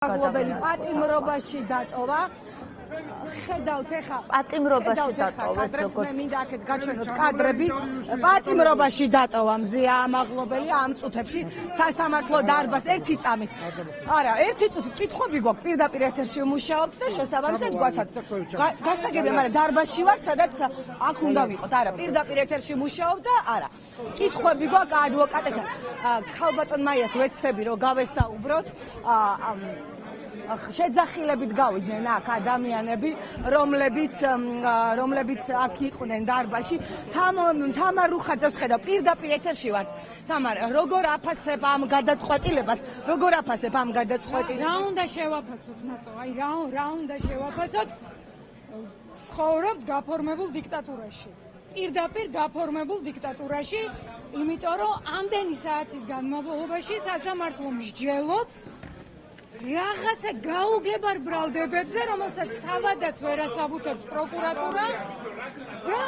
Globally პატიმრობაში დატოვა. ხედავთ ეხა პატიმრობაში დატოვეს როგორც მინდა აქეთ გაჩვენოთ კადრები პატიმრობაში დატოვა მზია ამაღლობელი ამ წუთებში სასამართლო დარბაზს ერთი წამით არა ერთი წუთით კითხვები გვაქვს პირდაპირ ეთერში მუშაობთ და შესაბამისად გვაქვს გასაგებია მაგრამ დარბაზში ვარ სადაც აქ უნდა ვიყოთ არა პირდაპირ ეთერში მუშაობ და არა კითხვები გვაქვს ადვოკატებთან ქალბატონ მაიას ვეცდები რომ გავესაუბროთ შეძახილებით გავიდნენ აქ ადამიანები, რომლებიც აქ იყვნენ დარბაზში. თამარ რუხაძეს ხედავ, პირდაპირ ეთერში ვარ. თამარ, როგორ აფასებ ამ გადაწყვეტილებას? როგორ აფასებ ამ გადაწყვეტილებას? რა უნდა შევაფასოთ, ნატო? აი რა უნდა შევაფასოთ? ცხოვრობ გაფორმებულ დიქტატურაში. პირდაპირ გაფორმებულ დიქტატურაში, იმიტომ რომ ამდენი საათის განმავლობაში სასამართლო მსჯელობს რაღაცა გაუგებარ ბრალდებებზე, რომელსაც თავადაც ვერ ასაბუთებს პროკურატურა და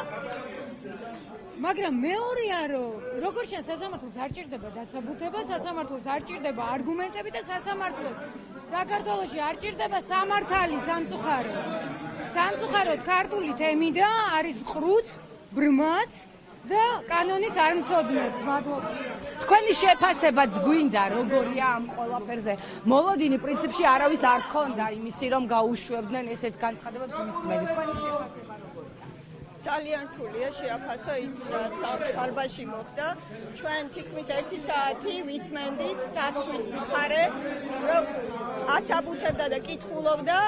მაგრამ მეორეა რომ როგორც შენ სასამართლოს არ ჭირდება დასაბუთება, სასამართლოს არ ჭირდება არგუმენტები და სასამართლოს საქართველოში არ ჭირდება სამართალი სამწუხარო. სამწუხაროდ ქართული თემიდა არის ყრუც, ბრმაც და კანონიც არ მცოდნეთ. მადლობა. თქვენი შეფასებაც გვინდა როგორია ამ ყველაფერზე. მოლოდინი პრინციპში არავის არ ქონდა იმისი რომ გაუშვებდნენ ესეთ განცხადებებს მისმენით. თქვენი შეფასება ძალიან რთულია შეაფასო ის რაც ამ დარბაზში მოხდა. ჩვენ თითქმის 1 საათი ვისმენდით დაცვის მხარე რომ ასაბუთებდა და კითხულობდა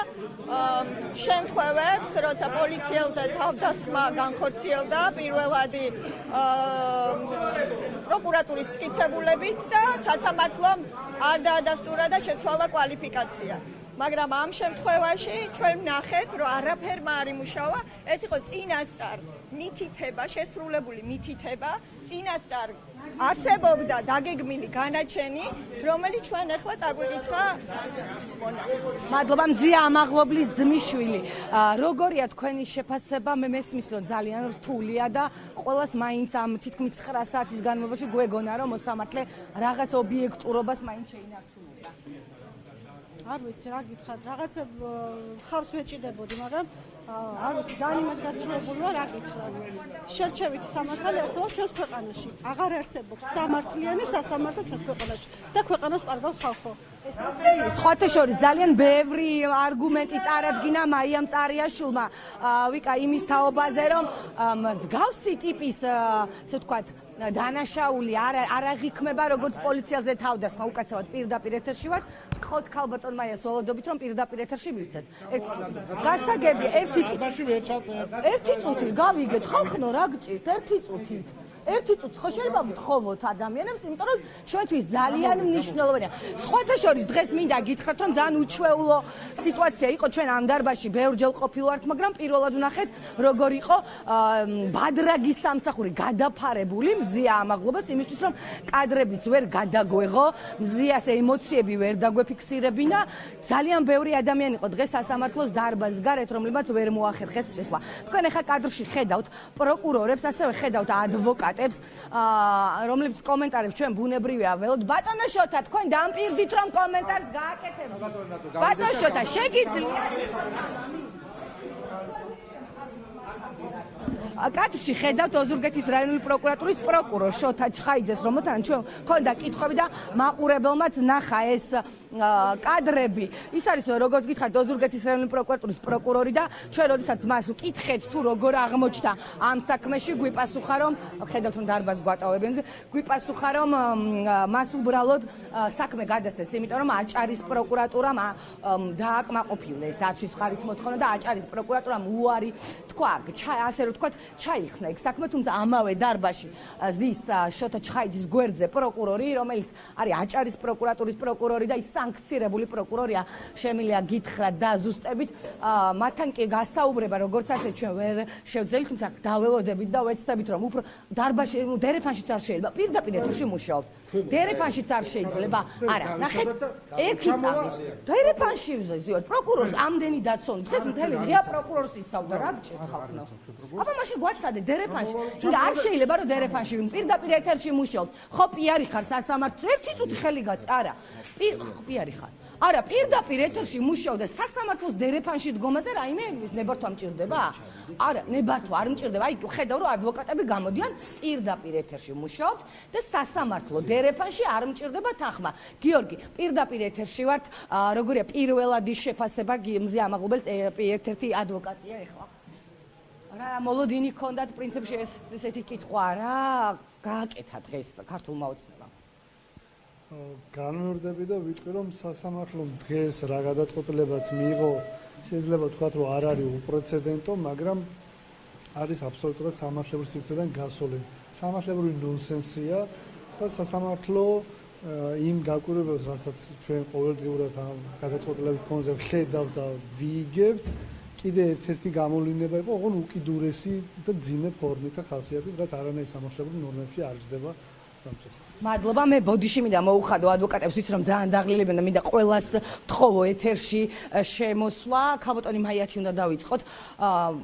შემთხვევებს, როცა პოლიციელზე თავდასხმა განხორციელდა პირველადი პროკურატურის მტკიცებულებით და სასამართლომ არ დაადასტურა და შეცვალა კვალიფიკაცია. მაგრამ ამ შემთხვევაში ჩვენ ვნახეთ, რომ არაფერმა არ იმუშავა, ეს იყო წინასწარ მითითება, შესრულებული მითითება, წინასწარ არსებობდა დაგეგმილი განაჩენი, რომელიც ჩვენ ახლა დაგვიკითხა. მადლობა მზია ამაღლობლის ძმისშვილი. როგორია თქვენი შეფასება? მე მესმის რომ ძალიან რთულია და ყველას მაინც ამ თითქმის 9 საათის განმავლობაში გვეგონა რომ მოსამართლე რაღაც ობიექტურობას მაინც შეინარჩუნებდა. არ ვიცი რა გითხრათ, რაღაცა ხავს ვეჭიდებოდი, მაგრამ არ ვიცი, ძალიან იმად გაცრუებულია რა გითხრათ. შერჩევითი სამართალი არსებობს ჩვენს ქვეყანაში. აღარ არსებობს სამართლიანი სასამართლო ჩვენს ქვეყანაში და ქვეყანას პარგავს ხალხო. სხვათა შორის ძალიან ბევრი არგუმენტი წარადგინა მაიამ წარიაშვილმა ვიკა იმის თაობაზე რომ მსგავსი ტიპის ასე ვთქვათ დანაშაული არ აღიქმება როგორც პოლიციაზე თავდასხმა უკაცრავად პირდაპირ ეთერში ვარ გთხოვთ ქალბატონ მაიას ველოდობით რომ პირდაპირ ეთერში მივცეთ ერთი წუთი გასაგებია ერთი წუთი გავიგეთ ხალხო რა გჭირთ ერთი წუთით ერთი წუთი ხო შეიძლება ვთხოვოთ ადამიანებს, იმიტომ რომ ჩვენთვის ძალიან მნიშვნელოვანია. სხვათა შორის დღეს მინდა გითხრათ, რომ ძალიან უჩვეულო სიტუაცია იყო ჩვენ ამ დარბაზში ბევრჯერ ყოფილვართ, მაგრამ პირველად ვნახეთ, როგორ იყო ბადრაგის სამსახური გადაფარებული მზია ამაღლობას იმისთვის, რომ კადრებიც ვერ გადაგვეღო, მზიას ემოციები ვერ დაგვეფიქსირებინა. ძალიან ბევრი ადამიანი იყო დღეს სასამართლოს დარბაზის გარეთ, რომლებმაც ვერ მოახერხეს შესვლა. თქვენ ახლა კადრში ხედავთ პროკურორებს, ასევე ხედავთ ადვოკატებს რომლებიც კომენტარებს ჩვენ ბუნებრივია ველოდ ბატონო შოთა თქვენ დამპირდით რომ კომენტარს გააკეთებთ ბატონო შოთა შეგიძლიათ კადრში ხედავთ ოზურგეთის რაიონული პროკურატურის პროკურორ შოთა ჩხაიძეს რომელთან ჩვენ ქონდა კითხვები და მაყურებელმაც ნახა ეს კადრები ის არის როგორც გითხარით ოზურგეთის რაიონული პროკურატურის პროკურორი და ჩვენ როდესაც მას ვკითხეთ თუ როგორ აღმოჩნდა ამ საქმეში გვიპასუხა რომ ხედავთ რომ დარბაზს გვატოვებენ გვიპასუხა რომ მას უბრალოდ საქმე გადასცეს იმიტომ რომ აჭარის პროკურატურამ დააკმაყოფილეს დაცვის ხარის მოთხოვნა და აჭარის პროკურატურამ უარი თქვა ასე რომ თქვა ჩაიხსნა იქ საქმე თუმცა ამავე დარბაზში ზის შოთა ჩხაიძის გვერდზე პროკურორი რომელიც არის აჭარის პროკურატურის პროკურორი და ის სანქცირებული პროკურორია შემიძლია გითხრათ და ზუსტებით მათთან კი გასაუბრება როგორც ასე ჩვენ ვერ შევძელით თუმცა დაველოდებით და ვეცდებით რომ უფრო დარბაზში დერეფანშიც არ შეიძლება პირდაპირ ეთერში მუშაობთ დერეფანშიც არ შეიძლება არა ნახეთ ერთი წამი დერეფანში ვზივარ პროკურორს ამდენი დაცონი დღეს მთელი ღია პროკურორს იცავდა რა გჭირთ ხალხო აბა მაშინ გვაცადე დერეფანში კიდე არ შეიძლება რომ დერეფანში პირდაპირ ეთერში მუშაობთ ხო პიარი ხარ სასამართლო ერთი წუთი ხელი გაწ არა პიარი ხარ არა, პირდაპირ ეთერში მუშაობდა სასამართლოს დერეფანში დგომაზე რაიმე ნებართვა მჭირდება? არა, ნებართვა არ მჭირდება. აი, ხედავ რომ ადვოკატები გამოდიან პირდაპირ ეთერში მუშაობთ და სასამართლო დერეფანში არ მჭირდება თანხმა. გიორგი, პირდაპირ ეთერში ვართ, როგორია პირველადი შეფასება მზე ამაღლობელს ერთ-ერთი ადვოკატია ეხლა. რა მოლოდინი ქონდათ პრინციპში ესეთი კითხვა რა გააკეთა დღეს ქართულმა ოცნებამ. განმეორდები და ვიტყვი რომ სასამართლომ დღეს რა გადაწყვეტილებაც მიიღო შეიძლება თქვა რომ არ არის უპრეცედენტო, მაგრამ არის აბსოლუტურად სამართლებრივი სივრცედან გასული. სამართლებრივი ნონსენსია და სასამართლო იმ გაკვირვებებს, რასაც ჩვენ ყოველდღიურად ამ გადაწყვეტილების ფონზე ვხედავთ და ვიიგებთ, კიდე ერთ-ერთი გამოვლინება იყო, ოღონდ უკიდურესი და მძიმე ფორმით და ხასიათით, რაც არანაირ სამართლებრივ ნორმებში არ ჯდება სამწუხაროდ. მადლობა, მე ბოდიში მინდა მოუხადო ადვოკატებს, ვიცი რომ ძალიან დაღლილებენ და მინდა ყველას ვთხოვო ეთერში შემოსვლა. ქალბატონი მაიათი უნდა დავიწყოთ.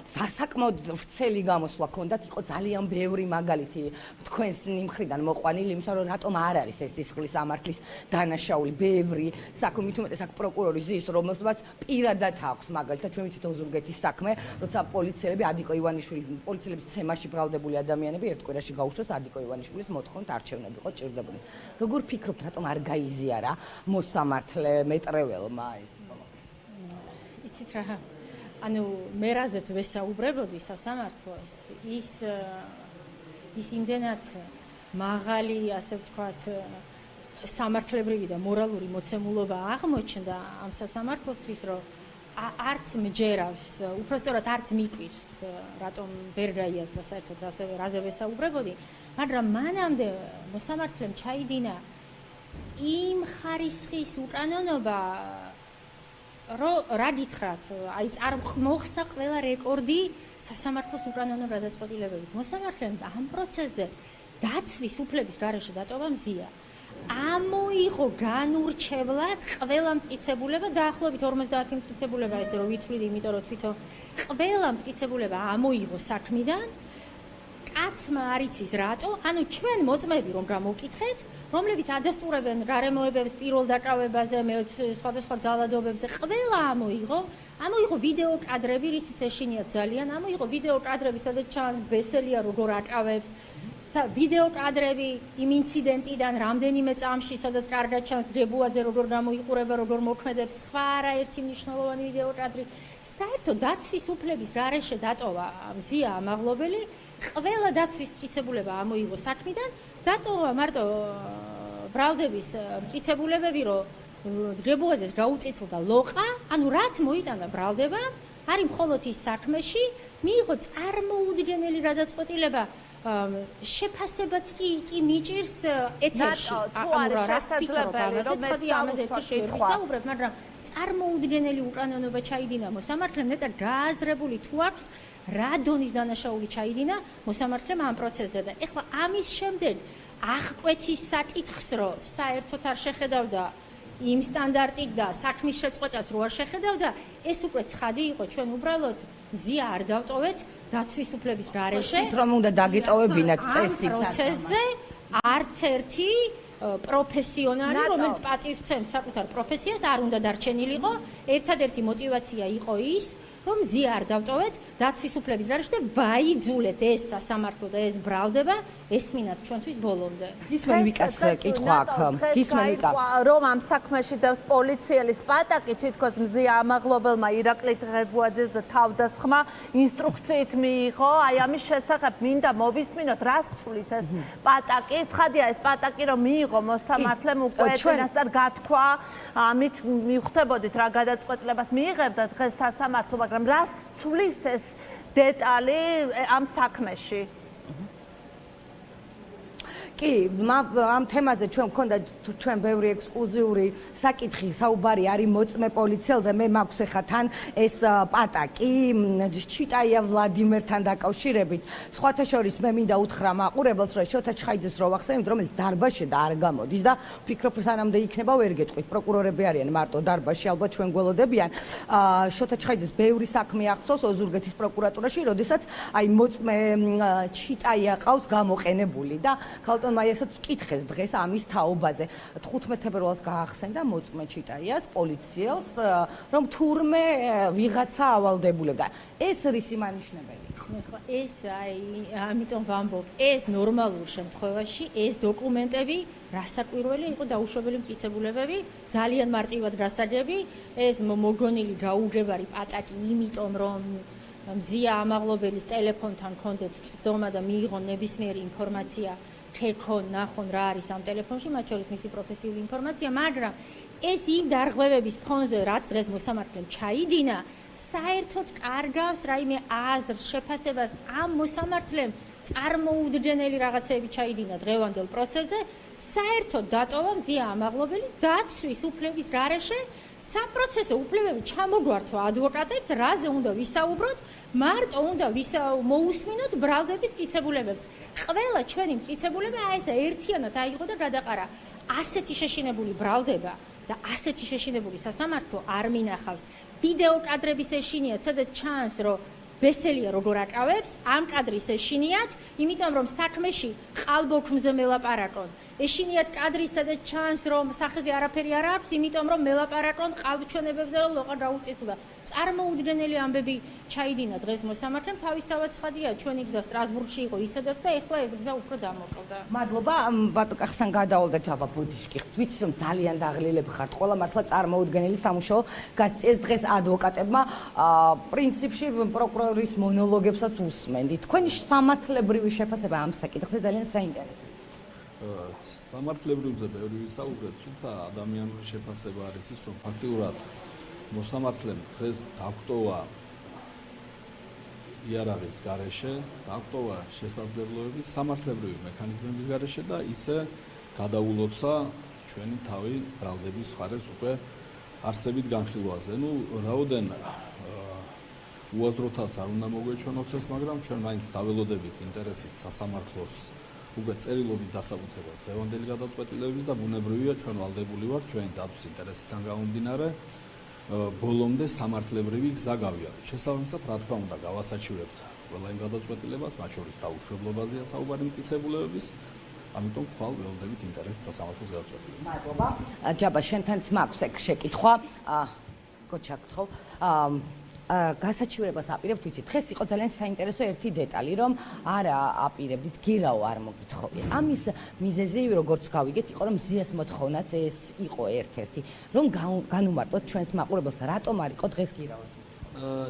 სასაკმაოდ ვრცელი გამოსვლა ქონდათ, იყო ძალიან ბევრი მაგალითი თქვენს მხრიდან მოყვანილი, იმისა რომ რატომ არ არის ეს სისხლის ამართლის დანაშაული, ბევრი საქმე, მით უმეტეს აქ პროკურორი ზის, რომელსაც პირადად აქვს მაგალითად ჩვენ ვიცით ოზურგეთის საქმე, როცა პოლიციელები ადიკო ივანიშვილი, პოლიციელების ცემაში ბრალდებული ადამიანები ერთ კვირაში გაუშვეს ადიკო ივანიშვილის მოთხოვნით არჩევნები იყო ჭირდებოდი. როგორ ფიქრობთ, რატომ არ გაიზიარა მოსამართლე მეტრეველმა ეს? იცით რა, ანუ მე რაზეც ვესაუბრებოდი სასამართლოს, ის იმდენად მაღალი, ასე ვთქვათ, სამართლებრივი და მორალური მოცემულობა აღმოჩნდა ამ სასამართლოსთვის, რომ არც მჯერავს, უпростоრად არც მიკვირს, რატომ ვერ გაიაზრა საერთოდ რაზე ვესაუბრებოდი, მაგრამ მანამდე მოსამართლემ ჩაიდინა იმ ხარისხის უკანონობა, რომ რა გითხრათ, აი მოხსნა ყველა რეკორდი სასამართლოს უკანონო გადაწყვეტილებებით. მოსამართლემ ამ პროცესზე დაცვის უფლების გარეშე დატოვა მზია. ამოიღო განურჩევლად ყველა მტკიცებულება, დაახლოებით 50 მტკიცებულება, ესე რომ ვიცვლიდი, იმიტომ რომ თვითონ ყველა მტკიცებულება ამოიღო საქმიდან. კაცმა არ იცის რატო, ანუ ჩვენ მოწმეები რომ გამოვკითხეთ, რომლებიც ადასტურებენ გარემოებებს პირველ დაკავებაზე, სხვადასხვა ძალადობებზე, ყველა ამოიღო ვიდეო კადრები, რისიც ეშინიათ ძალიან, ამოიღო ვიდეო კადრები, სადაც ჩანს ბესელია როგორ აკავებს, ვიდეო კადრები იმ ინციდენტიდან რამდენიმე წამში, სადაც კარგად ჩანს გრებუაძე როგორ გამოიყურება, როგორ მოქმედებს, სხვა არაერთი მნიშვნელოვანი ვიდეო კადრი. საერთოდ დაცვის უფლების გარეშე დატოვა მზია ამაღლობელი, ყველა დაცვის მტკიცებულება ამოიღო საქმიდან, დატოვა მარტო ბრალდების მტკიცებულებები, რომ გრებუაძეს გაუწითლდა ლოყა, ანუ რაც მოიტანა ბრალდება, არის მხოლოდ ის საქმეში, მიიღო წარმოუდგენელი გადაწყვეტილება, შეფასებაც კი მიჭირს ეთერში. ანუ რას ფიქრობ ამაზე, ცოტა ამაზე ეთერში ვისაუბრებ, მაგრამ წარმოუდგენელი უკანონობა ჩაიდინა მოსამართლემ, ნეტარ გააზრებული თუ აქვს რა დონის დანაშაული ჩაიდინა მოსამართლემ ამ პროცესზე და ეხლა ამის შემდეგ აღკვეთის საკითხს, რომ საერთოდ არ შეხედავდა იმ სტანდარტით და საქმის შეწყვეტას რო არ შეხედავდა, ეს უკვე ცხადი იყო, ჩვენ უბრალოდ მზია არ დავტოვეთ დაცვის უფლების გარეშე. რომ უნდა დაგეტოვებინათ წესი პროცესზე არც ერთი პროფესიონალი, რომელიც პატივცემს საკუთარ პროფესიას, არ უნდა დარჩენილიყო. ერთადერთი мотиваცია იყო ის, რომ მზია არ დავტოვეთ დაცვის უფლების გარეშე და ვაიძულეთ ეს სასამართლო და ეს ბრალდება ესმინათ ჩვენთვის ბოლომდე. ისმენ ვიკას კითხვა აქ. ისმენ ვიკა. რომ ამ საქმეში დევს პოლიციელის პატაკი, თითქოს მზია ამაღლობელმა ირაკლი ღებუაძეს თავდასხმა ინსტრუქციით მიიღო, აი ამის შესახებ მინდა მოვისმინოთ, რას ცვლის ეს პატაკი. ცხადია ეს პატაკი რომ მიიღო მოსამართლემ უკვე წინასწარ გათქვა, ამით მივხვდებოდით რა გადაწყვეტილებას მიიღებდა დღეს სასამართლო, მაგრამ რას ცვლის ეს დეტალი ამ საქმეში? კი, ამ თემაზე ჩვენ მქონდა ჩვენ ბევრი ექსკლუზიური საკითხი, საუბარი არის მოწმე პოლიციელზე, მე მაქვს ახლა თან ეს პატაკი ჩიტაია ვლადიმერთან დაკავშირებით. სხვათა შორის მე მინდა უთხრა მაყურებელს, რომ შოთა ჩხაიძეს რო ვახსენებთ, რომელიც დარბაზში და არ გამოდის და ვფიქრობ, სანამდე იქნება ვერ გეტყვით, პროკურორები არიან მარტო დარბაზში, ალბათ ჩვენ გველოდებიან. შოთა ჩხაიძეს ბევრი საქმე ახსოვს ოზურგეთის პროკურატურაში, როდესაც აი მოწმე ჩიტაია ყავს გამოყენებული და ქალბატონ მართლმა ესაც ვკითხეს დღეს ამის თაობაზე. 15 ფებრუარს გაახსენდა მოწმე ჩიტაიას პოლიციელს, რომ თურმე ვიღაცა ავალდებულებდა. ეს რის იმანიშნებელი? ახლა ეს ამიტომ ვამბობ, ეს ნორმალურ შემთხვევაში ეს დოკუმენტები რასაკვირველი იყო დაუშვებელი მტკიცებულებები, ძალიან მარტივად გასაგები, ეს მოგონილი გაუგებარი პატაკი, იმიტომ რომ მზია ამაღლობელის ტელეფონთან კონდეთ წვდომა და მიიღონ ნებისმიერი ინფორმაცია, ხეკონ, ნახონ რა არის ამ ტელეფონში, მათ შორის მისი პროფესიული ინფორმაცია, მაგრამ ეს იმ დარღვევების ფონზე, რაც დღეს მოსამართლემ ჩაიდინა, საერთოდ კარგავს რაიმე აზრს, შეფასებას ამ მოსამართლემ წარმოუდგენელი რაღაცეები ჩაიდინა დღევანდელ პროცესზე, საერთოდ დატოვა მზია ამაღლობელი დაცვის უფლების გარეშე საპროცესო უფლებები ჩამოგვართვა ადვოკატებს, რაზე უნდა ვისაუბროთ, მარტო უნდა მოусმინოთ ბრალდების მტკიცებულებებს. ყველა ჩვენი მტკიცებულება ესა ერთიანად აიღო და გადაყარა. ასეთი შეშინებული ბრალდება და ასეთი შეშინებული სასამართლო არ მინახავს. ვიდეო კადრების ეშინიათ, სადაც ჩანს, რომ ბესელია როგორ აკავებს, ამ კადრის ეშინიათ, იმიტომ რომ საქმეში ყალბოქმზე მელაპარაკონ. ეშინიათ კადრი, სადაც ჩანს, რომ სახეზე არაფერი არ აქვს, იმიტომ რომ მელაპარაკონ ყალბჩვენებებზე და ლოყა გაუწითლდა. წარმოუდგენელი ამბები ჩაიდინა დღეს მოსამართლემ, თავისთავად ცხადია, ჩვენი გზა სტრასბურგში იყო ისედაც და ეხლა ეს გზა უფრო დამოკლდა. მადლობა, ბატონ კახსან გადავალდა ჯაბა ბუდიშკი. ვიცი რომ ძალიან დაღლილები ხართ, ყველა მართლა წარმოუდგენელი სამუშაო გასწიეს დღეს ადვოკატებმა. პრინციპში პროკურორის მონოლოგებსაც უსმენდით. თქვენი სამართლებრივი შეფასება ამ საკითხზე ძალიან საინტერესოა. სამართლებრივზე ბევრი ვისაუბრეთ, თუმცა ადამიანური შეფასება არის ის, რომ ფაქტიურად მოსამართლემ დღეს დაგვტოვა იარაღის გარეშე, დაგვტოვა შესაძლებლობები სამართლებრივი მექანიზმების გარეშე და ისე გადაულოცა ჩვენი თავი ბრალდების მხარეს უკვე არსებით განხილვაზე. რაოდენ უაზროთაც არ უნდა მოგვეჩვენოს ეს, მაგრამ ჩვენ მაინც დაველოდებით ინტერესით სასამართლოს უკვე წერილობით დასაბუთებას დღევანდელი გადაწყვეტილებების და ბუნებრივია ჩვენ ვალდებული ვართ ჩვენი დაცვის ინტერესიდან გამომდინარე ბოლომდე სამართლებრივი გზა გავიაროთ. შესაბამისად, რა თქმა უნდა, გავასაჩივრებთ ყველა იმ გადაწყვეტილებას, მათ შორის დაუშვებლობაზეა საუბარი მტკიცებულებების, ამიტომ ხვალ ველოდებით ინტერესით სასამართლოს გადაწყვეტილებას. მადლობა. ჯაბა, შენთანაც მაქვს ეგ შეკითხვა. გოჩაგთხოვ. გასაჩივრებას აპირებთ, ვიცით, დღეს იყო ძალიან საინტერესო ერთი დეტალი, რომ არ აპირებდით გირაო არ მოგითხოვია. ამის მიზეზი, როგორც გავიგეთ, იყო, რომ მზიას მოთხოვნაც ეს იყო ერთ-ერთი, რომ განუმარტოთ ჩვენს მაყურებელს, რატომ არ იყო დღეს გირაოს.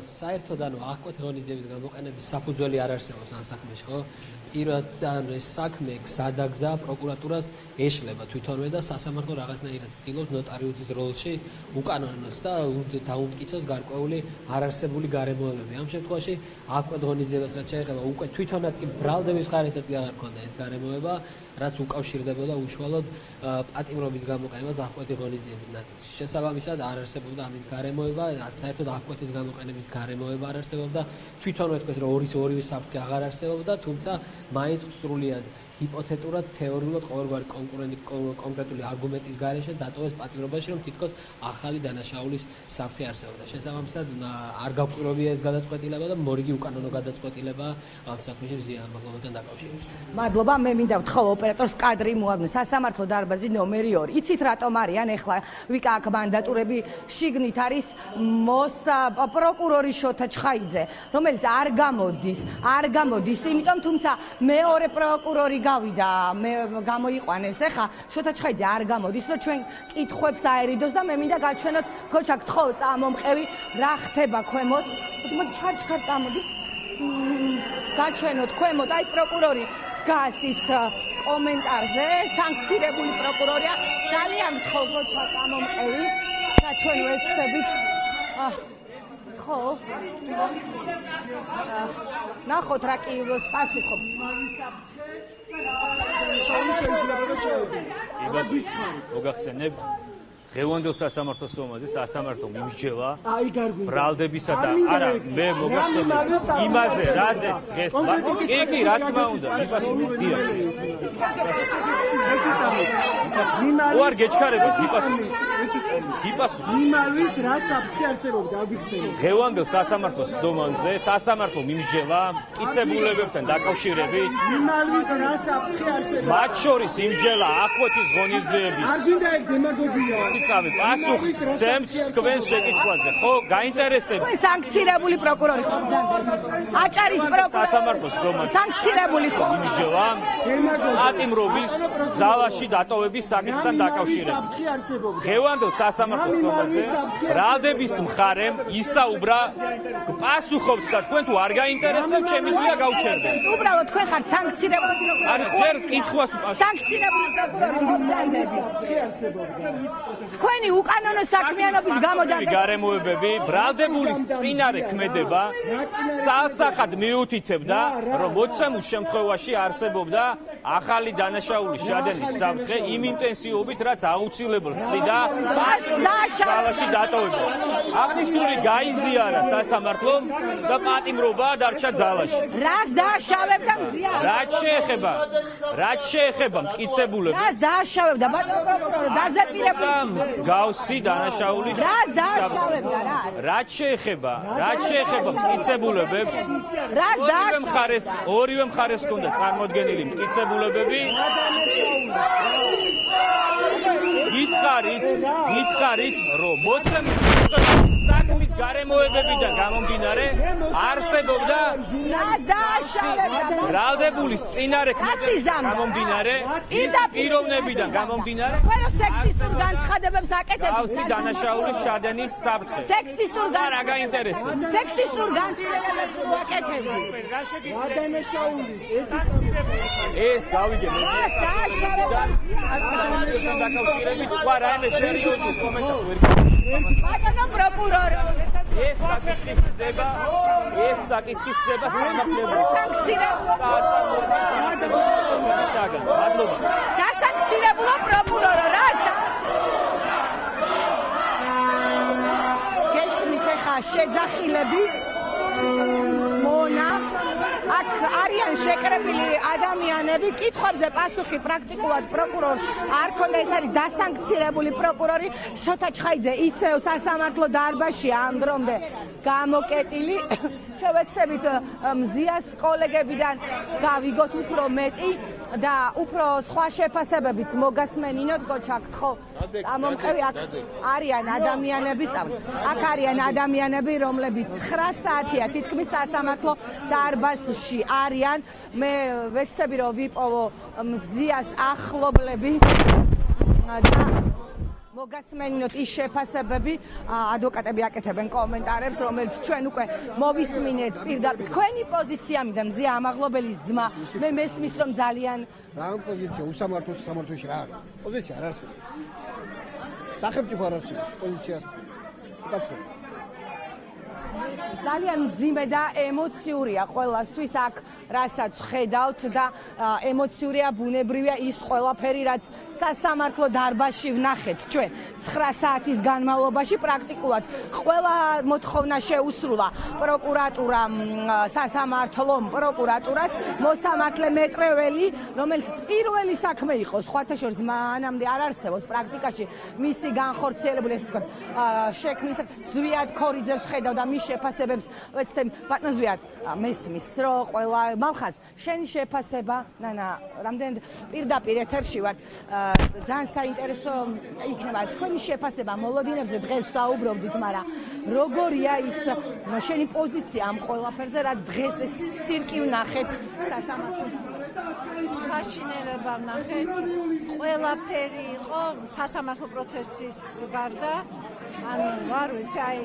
საერთოდ აღკვეთ ღონისძიების გამოყენების საფუძველი არ არსებობს ამ საქმეში, ხო? პირველად ეს საქმე გზადაგზა პროკურატურას ეშლება თვითონვე და სასამართლო რაღაცნაირად ცდილობს ნოტარიუსის როლში უკანონოს და დაუმტკიცოს გარკვეული არარსებული გარემოებები. ამ შემთხვევაში აღკვეთ ღონისძიებას რაც შეეხება უკვე თვითონაც კი ბრალდების ხარესაც კი აღარ ქონდა ეს გარემოება, რაც უკავშირდებოდა უშუალოდ პატიმრობის გამოყენებას აღკვეთი ღონისძიების ნაწილში. შესაბამისად არ არსებობდა ამის გარემოება, საერთოდ აღკვეთის გამოყენების გარემოება არ არსებობდა. თვითონვე თქვეს რომ ორივე საფრთხე აღარ არსებობდა, თუმცა მაინც სრულიად ჰიპოთეტურად თეორიულად ყოველგვარი კონკრეტული არგუმენტის გარეშე დატოვეს პატიმრობაში, რომ თითქოს ახალი დანაშაულის საფრთხე არსებობდა. შესაბამისად არ გავკვირვებია ეს გადაწყვეტილება და მორიგი უკანონო გადაწყვეტილება ამ საქმეში მზია ამაღლობასთან დაკავშირებით. მადლობა, მე მინდა ვთხოვ ოპერატორს კადრი მოავნო სასამართლო დარბაზი ნომერი 2. იცით რატომ არიან ახლა ვიკა აქ მანდატურები შიგნით არის პროკურორი შოთა ჩხაიძე, რომელიც არ გამოდის, იმიტომ თუმცა მეორე პროკურორი გავიდა, მე გამოიყვანეს, ეხა შოთა ჩხაიძე არ გამოდის, რომ ჩვენ კითხვებს აერიდოს და მე მინდა გაჩვენოთ, გოჩა გთხოვ წამომყევი, რა ხდება ქვემოთ. მოდი ჩარჩქარ წამოდით. გაჩვენოთ ქვემოთ, აი პროკურორი დგას ის კომენტარზე, სანქცირებული პროკურორია. ძალიან გთხოვ გოჩა წამომყევი, ჩვენ ვეცდებით. ხო. ნახოთ რა კი პასუხობს. მოგახსენებ ღევანდელ სასამართლოს ომაზე სასამართლომ იმსჯელა ბრალდებისა და არა მე მოგახსენებ იმაზე რაზეც დღეს კი რა თქმა უნდა ვარ გეჩქარებთ გიპასუხე. იმალვის რა საფრთხე არსებობდა აგიხსენოთ. ღევანდელ სასამართლოს დომანზე სასამართლო მიმსჯელა მტკიცებულებებთან დაკავშირებით. იმალვის რა საფრთხე არსებობდა. მათ შორის იმსჯელა ახვეთის ღონისძიების. არ გინდა ეგ დემაგოგია. იცავი პასუხს გცემთ თქვენს შეკითხვაზე. ხო, გაინტერესებს. სანქცირებული პროკურორი ხო? აჭარის პროკურორი. სასამართლოს დომანზე სანქცირებული ხო? იმსჯელა პატიმრობის ძალაში დატოვების საკითხთან დაკავშირებით. ღევანდელ სასამართლოს დომანზე ბრალდების მხარემ ისაუბრა პასუხობთ და თქვენ თუ არ გაინტერესებთ შემიძლია გავჩერდეთ. უბრალოდ თქვენ ხართ სანქცირებული პროკურორი. არის ჯერ კითხვას სანქცირებული პროკურორი ხო ბრძანდები. თქვენი უკანონო საქმიანობის გამო და გარემოებები ბრალდებული წინარე ქმედება სასახად მიუთითებდა რომ მოცემულ შემთხვევაში არსებობდა ახალი დანაშაულის შადენის საფრთხე იმ ინტენსივობით რაც აუცილებელს ხდიდა ძალაში დატოვებას. აღნიშნული გაიზიარა სასამართლომ და პატიმრობა დარჩა ძალაში. რას დააშავებდა მზია? რაც შეეხება მტკიცებულებას. რას დააშავებდა ბატონო პროკურორო? დაზეპირებული მსგავსი დანაშაულის რას დააშავებდა? რაც შეეხება მტკიცებულებებს. რას დააშავებდა? ორივე მხარეს ჰქონდა წარმოდგენილი მტკიცებულებები. გითხარით, რომ მოცემული საქმის გარემოებებიდან გამომდინარე არსებობდა ბრალდებულის წინარე ქმედებიდან გამომდინარე პიროვნებიდან გამომდინარე სექსისტურ განცხადებებს აკეთებდა. ავსი დანაშაულის შადენის საფრთხე. სექსისტურ რა გაინტერესებს? სექსისტურ განცხადებებს აკეთებდა. ეს გავიგე მე. სხვა რაიმე სერიოზული კომენტარი ვერ ბატონო პროკურორო, ეს საკითხი ხდება სამართლებრივ მადლობა. დასანქცირებულო პროკურორო, რას გესმით ხა შეძახილები მონა აქ არიან შეკრებილი ადამიანები, კითხვებზე პასუხი პრაქტიკულად პროკურორს არ ქონდა. ეს არის დასანქცირებული პროკურორი შოთა ჩხაიძე, ისევ სასამართლო დარბაზში ამ დრომდე გამოკეტილი. შევეცდებით მზიას კოლეგებიდან გავიგოთ უფრო მეტი და უფრო სხვა შეფასებებიც მოგასმენინოთ. გოჩაკ ხო ამომწევი აქ არიან ადამიანები, აქ არიან ადამიანები, რომლებიც 9 საათია თითქმის სასამართლო დარბაზში არიან. მე ვეცდები რომ ვიპოვო მზიას ახლობლები და მოგასმენინოთ ის შეფასებები. ადვოკატები აკეთებენ კომენტარებს, რომელიც ჩვენ უკვე მოვისმინეთ პირდაპირ. თქვენი პოზიცია მინდა მზია ამაღლობელის ძმა. მე მესმის რომ ძალიან რა პოზიცია სამართლოში რა არის? პოზიცია არ არსებობს. სახელმწიფო არ არსებობს პოზიციას. უკაცრავად. ძალიან მძიმე და ემოციურია ყველასთვის აქ რასაც ხედავთ და ემოციურია, ბუნებრივია ის ყველაფერი, რაც სასამართლო დარბაზში ვნახეთ ჩვენ 9 საათის განმავლობაში. პრაქტიკულად ყველა მოთხოვნა შეუსრულა პროკურატურამ, სასამართლომ პროკურატურას, მოსამართლე მეტრეველი, რომელიც პირველი საქმე იყო, სხვათა შორის მანამდე არ არსებობს პრაქტიკაში მისი განხორციელებული, ესე ვთქვათ, შექმნის ზვიად ქორიძეს ხედავ და მის შეფასებებს ვეცდები. ბატონ ზვიად, მესმის რომ ყველა მალხას შენი შეფასება, რამდენ პირდაპირ ეთერში ვართ, ძალიან საინტერესო იქნება თქვენი შეფასება მოლოდინებზე. დღეს საუბრობდით, მაგრამ როგორია ის შენი პოზიცია ამ ყველაფერზე, რაც დღეს ეს ცირკი ვნახეთ სასამართლოში? საშინელება ვნახეთ, ყველაფერი იყო სასამართლო პროცესის გარდა, ანუ არ ვიცი, აი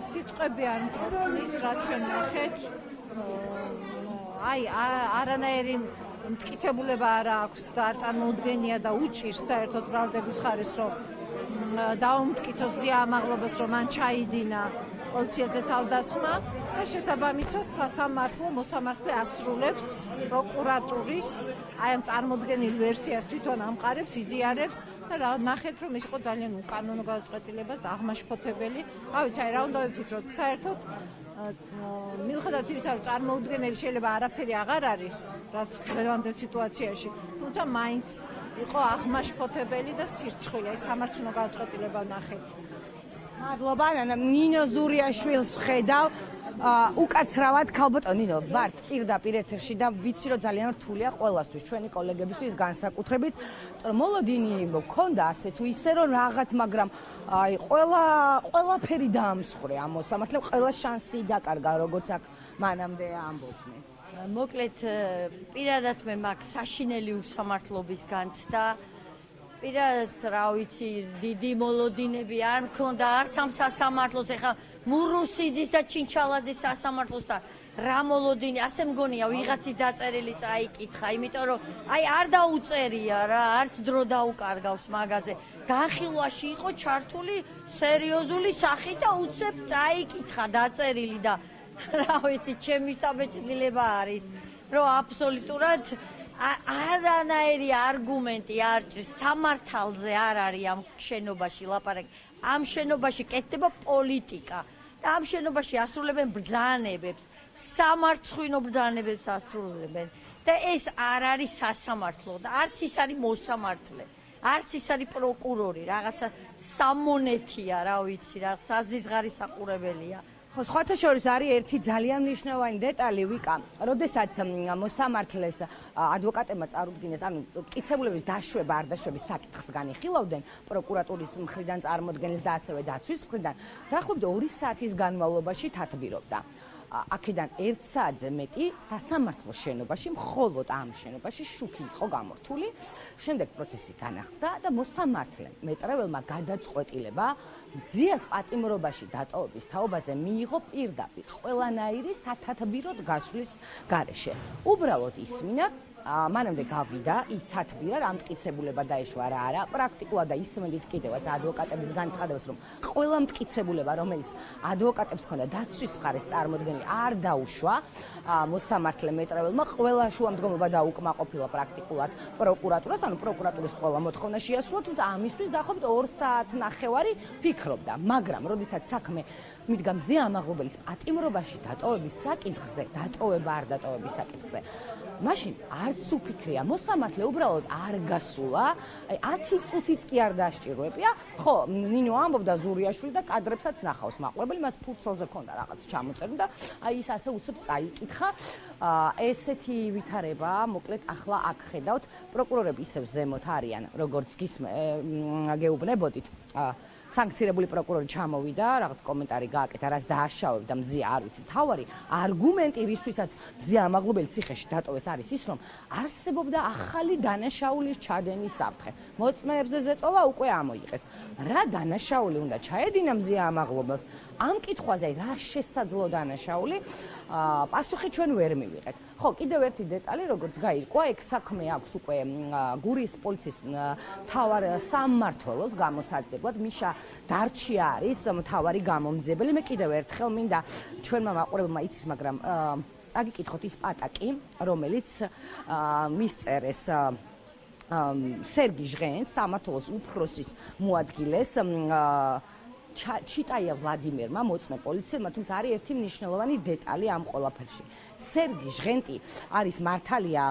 სიტყვები არ მყოფნის, რაც ჩვენ ვნახეთ. აი არანაირი მტკიცებულება არ აქვს და არ წარმოუდგენია და უჭირს საერთოდ ბრალდების ხარისს, რომ დაუმტკიცოს ზია ამაღლობას, რომ მან ჩაიდინა პოლიციაზე თავდასხმა და შესაბამისად სასამართლო მოსამართლე ასრულებს პროკურატურის აი ამ წარმოუდგენილ ვერსიას თვითონ ამყარებს, იზიარებს და ნახეთ რომ ის იყო ძალიან უკანონო გადაწყვეტილება, აღმაშფოთებელი. რა ვიცი, აი რა უნდა ვიფიქროთ, საერთოდ მიუხედავად იმისა, რომ წარმოუდგენელი შეიძლება არაფერი აღარ არის, რაც დღევანდელ სიტუაციაში, თუმცა მაინც იყო აღმაშფოთებელი და სირცხვილი, აი სამართლო გადაწყვეტილება ნახეთ. მადლობა, ნინო ზურიაშვილს ხედავ. უკაცრავად ქალბატონ ნინო, ვართ პირდაპირ ეთერში და ვიცი რომ ძალიან რთულია ყველასთვის, ჩვენი კოლეგებისთვის განსაკუთრებით. მოლოდინი მქონდა ასე თუ ისე რომ რაღაც, მაგრამ აი ყველაფერი დაამსხვრე ამ მოსამართლემ, ყველა შანსი დაკარგა, როგორც აქ მანამდე ამბობდნენ. მოკლედ პირადად მე მაგ საშინელი უსამართლობის განცდა. პირადად რა ვიცი, დიდი მოლოდინები არ მქონდა არც ამ სასამართლოს, ეხლა მურუსიძის და ჩინჩალაძის სასამართლოს და რა მოლოდინი, ასე მგონია ვიღაცის დაწერილი წაიკითხა, იმიტომ რომ აი არ დაუწერია რა, არც დრო დაუკარგავს მაგაზე. განხილვაში იყო ჩართული სერიოზული სახით და უცებ წაიკითხა დაწერილი და რა ვიცი, ჩემი შთაბეჭდილება არის, რომ აბსოლუტურად არანაირი არგუმენტი არ ჭირს, სამართალზე არ არის ამ შენობაში ლაპარაკი. ამ შენობაში კეთდება პოლიტიკა და ამ შენობაში ასრულებენ ბრძანებებს, სამარცხვინო ბრძანებებს ასრულებენ და ეს არ არის სასამართლო და არც ის არის მოსამართლე, არც ის არის პროკურორი, რაღაცა სამონეთია, რა ვიცი, რა საზიზღარი საყურებელია. ხო, სხვათა შორის არის ერთი ძალიან მნიშვნელოვანი დეტალი, ვიკა, როდესაც მოსამართლეს ადვოკატებმა წარუდგინეს, ანუ მტკიცებულების დაშვება არ დაშვების საკითხს განიხილავდნენ პროკურატურის მხრიდან წარმოდგენილს და ასევე დაცვის მხრიდან, დაახლოებით 2 საათის განმავლობაში თათბირობდა. აქედან 1 საათზე მეტი სასამართლოს შენობაში, მხოლოდ ამ შენობაში შუქი იყო გამორთული. შემდეგ პროცესი განახლდა და მოსამართლემ მეტრეველმა გადაწყვეტილება მზიას პატიმრობაში დატოვების თაობაზე მიიღო პირდაპირ ყველანაირი სათათბიროდ გასვლის გარეშე. უბრალოდ ისმინა, მანამდე გავიდა, ითათბირა, რა მტკიცებულება დაეშვა რა არა. პრაქტიკულად და ისმენდით კიდევაც ადვოკატების განცხადებას, რომ ყველა მტკიცებულება, რომელიც ადვოკატებს ჰქონდა დაცვის მხარეს წარმოდგენილი, არ დაუშვა მოსამართლე მეტრეველმა, ყველა შუამდგომლობა დაუკმაყოფილა პრაქტიკულად პროკურატურას, ანუ პროკურატურის ყველა მოთხოვნა შეასრულა, თუმცა ამისთვის დაახლოებით 2 საათნახევარი ფიქრობდა, მაგრამ როდესაც საქმე მიდგა მზია ამაღლობელის პატიმრობაში დატოვების საკითხზე, დატოვება არ დატოვების საკითხზე, მაშინ არც უფიქრია, მოსამართლე უბრალოდ არ გასულა, აი 10 წუთიც კი არ დასჭიროებია. ხო, ნინო ამბობდა ზურიაშვილი და კადრებსაც ნახავს მაყურებელი, მას ფურცელზე ქონდა რაღაც ჩამოწერილი და აი ის ასე უცებ წაიკითხა. ესეთი ვითარება, მოკლედ ახლა აქ ხედავთ, პროკურორები ისევ ზემოთ არიან, როგორც გეუბნებოდით. სანქცირებული პროკურორი ჩამოვიდა, რაღაც კომენტარი გააკეთა, რაც დააშავებდა მზია, არ ვიცი. მთავარი არგუმენტი, რისთვისაც მზია ამაღლობელი ციხეში დატოვეს, არის ის, რომ არსებობდა ახალი დანაშაულის ჩადენის საფრთხე. მოწმეებზე ზეწოლა უკვე ამოიღეს. რა დანაშაული უნდა ჩაედინა მზია ამაღლობელს? ამ კითხვაზე რა შესაძლო დანაშაული? პასუხი ჩვენ ვერ მივიღეთ. ხო, კიდევ ერთი დეტალი, როგორც გაირკვა, ეგ საქმე აქვს უკვე გურიის პოლიციის მთავარ სამმართველოს გამოსაძებლად, მიშა დარჩია არის მთავარი გამომძებელი. მე კიდევ ერთხელ მინდა ჩვენმა მაყურებელმა იცის, მაგრამ წაგიკითხოთ ის პატაკი, რომელიც მისწერეს სერგი ჟღენს, სამმართველოს უფროსის მოადგილეს ჩიტაია ვლადიმერმა, მოწმე პოლიციელმა, თუმცა არის ერთი მნიშვნელოვანი დეტალი ამ ყველაფერში. სერგი ჟღენტი არის მართალია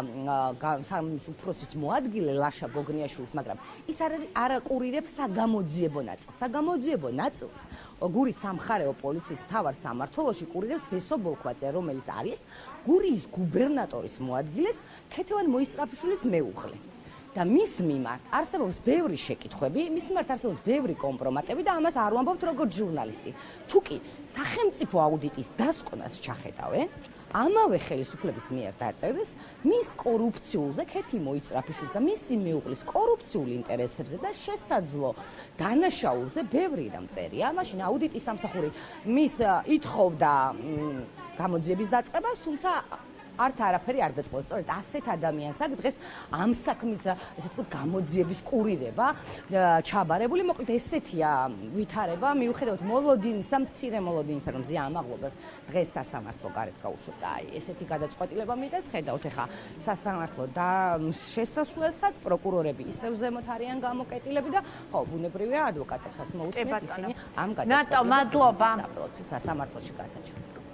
უფროსის მოადგილე ლაშა გოგნიაშვილის, მაგრამ ის არ აკურირებს საგამოძიებო ნაწილს. საგამოძიებო ნაწილს გურის სამხარეო პოლიციის მთავარ სამმართველოში კურირებს ბესო ბოლქვაძე, რომელიც არის გურიის გუბერნატორის მოადგილეს ქეთევან მოისწრაფიშვილის მეუღლე. და მის მიმართ არსებობს ბევრი შეკითხვები, მის მიმართ არსებობს ბევრი კომპრომატები და ამას არ ვამბობთ როგორც ჟურნალისტი. თუკი სახელმწიფო აუდიტის დასკვნას ჩახედავენ, ამავე ხელისუფლების მიერ დაწერილს მის კორუფციულზე, ქეთი მოისწრაფიშვილის და მისი მეუღლის კორუფციულ ინტერესებზე და შესაძლო დანაშაულზე ბევრი რამ წერია. მაშინ აუდიტის სამსახური მის ითხოვდა გამოძიების დაწყებას, თუმცა არც არაფერი არ დასწყვეტს. სწორედ ასეთ ადამიანს აქ დღეს ამ საქმის, ესე ვთქვათ, გამოძიების კურირება ჩაბარებული. მოკლედ ესეთია ვითარება, მიუხედავად მოლოდინისა, მცირე მოლოდინისა, რომ მზია ამაღლობელს დღეს სასამართლო გარეთ გაუშვებდა. აი, ესეთი გადაწყვეტილება მიიღეს, ხედავთ ეხა სასამართლო და შესასვლელსაც პროკურორები ისევ ზემოთ არიან გამოკეტილები და ხო, ბუნებრივია ადვოკატებსაც მოუწმეთ ისინი ამ გადაწყვეტილებას სასამართლოში გასაჩივრებლად.